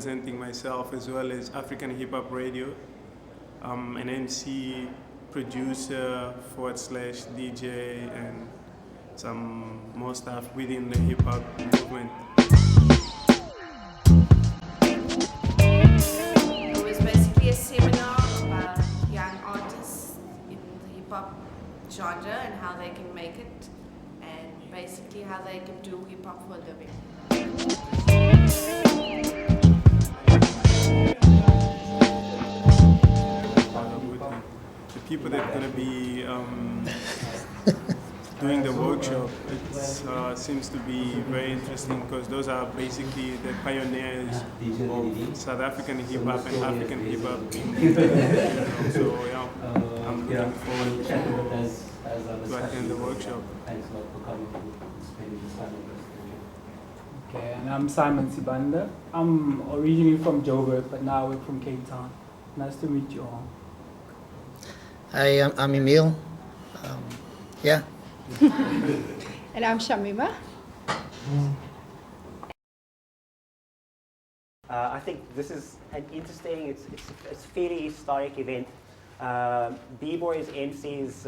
presenting myself as well as African Hip Hop Radio. I'm an MC, producer, / DJ, and some more stuff within the hip hop movement. It was basically a seminar about young artists in the hip hop genre and how they can make it, and basically how they can do hip hop for a living. The people that are going to be doing the workshop, it seems to be very interesting because those are basically the pioneers of South African hip hop and African hip hop. So yeah, I'm looking forward to attend the workshop. Okay, and I'm Simon Sibanda. I'm originally from Joburg, but now I work from Cape Town. Nice to meet you all. Hi, I'm Emil. Yeah. And I'm Shamima. I think this is an interesting, it's a fairly historic event. B-boys, MCs,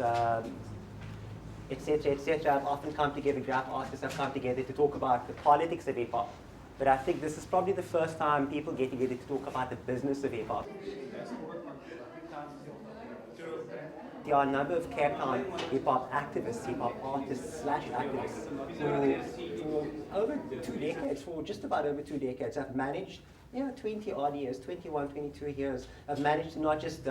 etc. have often come together, rap artists have come together to talk about the politics of hip hop. But I think this is probably the first time people get together to talk about the business of hip hop. There are a number of Cape Town hip hop activists, hip hop artists / activists who for over 2 decades, for just about over 2 decades, have managed, 20 odd years, 21, 22 years, have managed to not just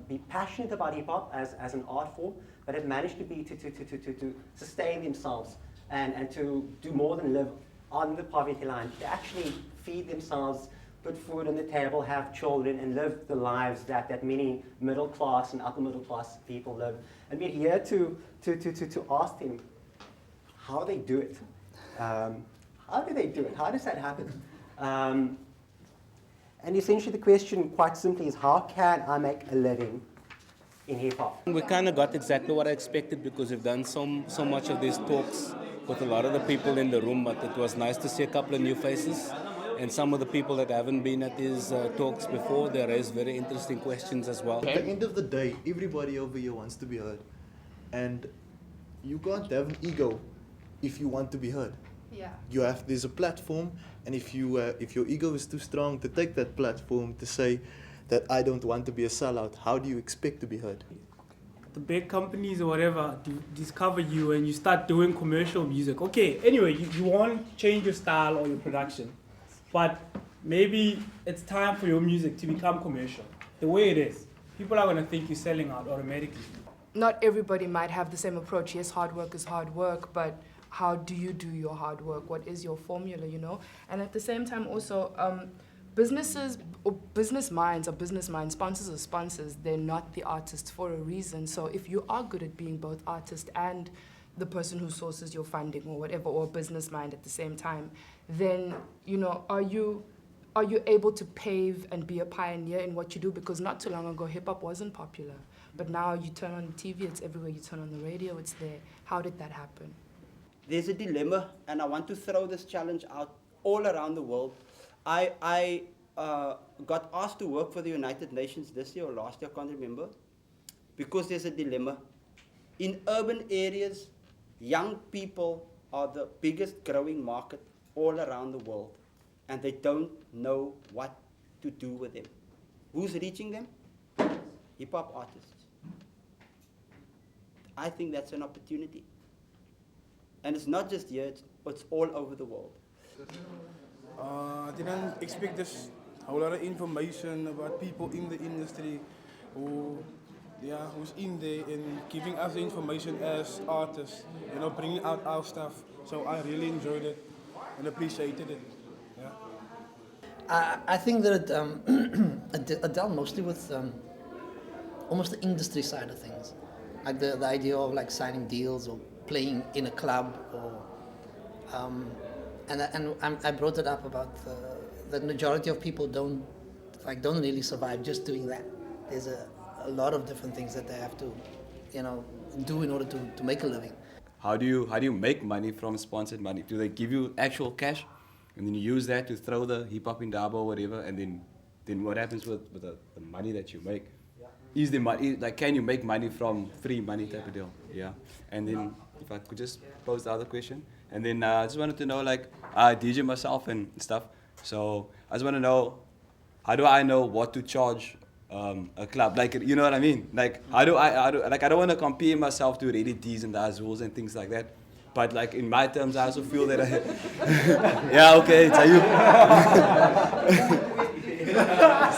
be passionate about hip hop as an art form, but have managed to sustain themselves and to do more than live on the poverty line, to actually feed themselves, put food on the table, have children, and live the lives that many middle class and upper middle class people live. And we're here to ask them how they do it. How do they do it? How does that happen? And essentially the question, quite simply, is how can I make a living in hip hop? We kind of got exactly what I expected because we've done so much of these talks with a lot of the people in the room, but it was nice to see a couple of new faces. And some of the people that haven't been at these talks before, they raise very interesting questions as well. At the end of the day, everybody over here wants to be heard. And you can't have an ego if you want to be heard. Yeah. There's a platform, and if your ego is too strong to take that platform to say that I don't want to be a sellout, how do you expect to be heard? The big companies or whatever discover you and you start doing commercial music. Okay, anyway, you want to change your style or your production. But maybe it's time for your music to become commercial. The way it is, people are going to think you're selling out automatically. Not everybody might have the same approach. Yes, hard work is hard work, but how do you do your hard work? What is your formula, And at the same time also, businesses or business minds, sponsors are sponsors. They're not the artists for a reason. So if you are good at being both artist and the person who sources your funding or whatever, or business mind at the same time, then, are you able to pave and be a pioneer in what you do? Because not too long ago, hip-hop wasn't popular. But now you turn on the TV, it's everywhere. You turn on the radio, it's there. How did that happen? There's a dilemma, and I want to throw this challenge out all around the world. I got asked to work for the United Nations this year or last year, I can't remember, because there's a dilemma. In urban areas, young people are the biggest growing market all around the world, and they don't know what to do with them. Who's reaching them? Hip-hop artists. I think that's an opportunity. And it's not just here, it's all over the world. I didn't expect this whole lot of information about people in the industry who's in there and giving us the information as artists, bringing out our stuff. So I really enjoyed it and appreciated it. I think that it dealt mostly with almost the industry side of things, like the idea of like signing deals or playing in a club, or I brought it up about the majority of people don't really survive just doing that. There's a lot of different things that they have to, do in order to make a living. How do you make money from sponsored money? Do they give you actual cash? and then you use that to throw the hip hop in Dabo or whatever, and then what happens with the money that you make? Is the money, like, can you make money from free money type of deal? Yeah. And then if I could just pose the other question, and then I just wanted to know, like, I DJ myself and stuff, so I just want to know, how do I know what to charge a club? Like, you know what I mean? Like, I don't want to compare myself to Ready D's and the Azuls and things like that. But like in my terms, I also feel that yeah, okay, it's you.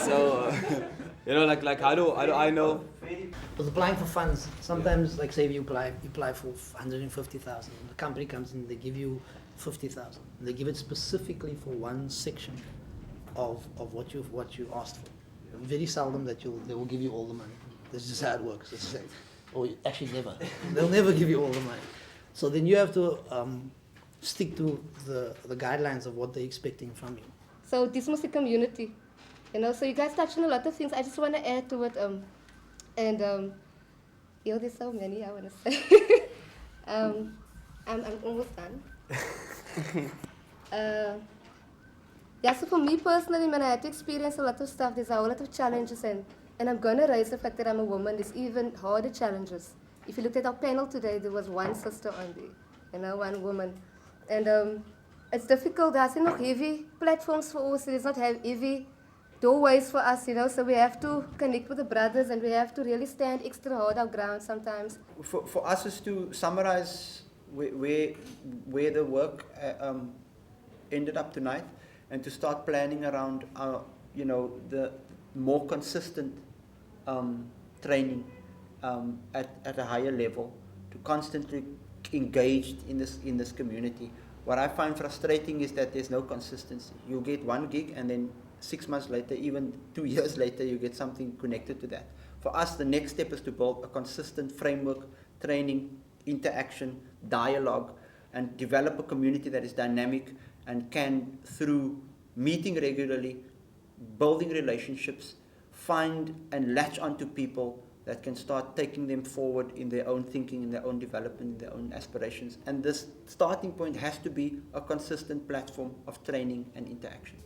So, you know, like how do I know? With applying for funds, sometimes, like say you apply for 150,000, the company comes in, they give you 50,000. They give it specifically for one section of what you asked for. Very seldom that they will give you all the money. This is just how it works. It's like, or actually never. They'll never give you all the money. So then you have to stick to the guidelines of what they're expecting from you. So this must be community, you know. So you guys touched on a lot of things. I just want to add to it, there's so many I want to say. I'm almost done. Yeah, so for me personally, man, I had to experience a lot of stuff. There's a whole lot of challenges, and I'm gonna raise the fact that I'm a woman. There's even harder challenges. If you looked at our panel today, there was one sister on there, you know, one woman. And it's difficult. There's not heavy platforms for us. There's not heavy doorways for us, you know, so we have to connect with the brothers and we have to really stand extra hard our ground sometimes. For us is to summarize where the work ended up tonight, and to start planning around our, you know, the more consistent training at a higher level, to constantly engage in this community. What I find frustrating is that there's no consistency. You get one gig and then 6 months later, even 2 years later, you get something connected to that. For us, the next step is to build a consistent framework, training, interaction, dialogue, and develop a community that is dynamic and can, through meeting regularly, building relationships, find and latch onto people that can start taking them forward in their own thinking, in their own development, in their own aspirations. And this starting point has to be a consistent platform of training and interaction.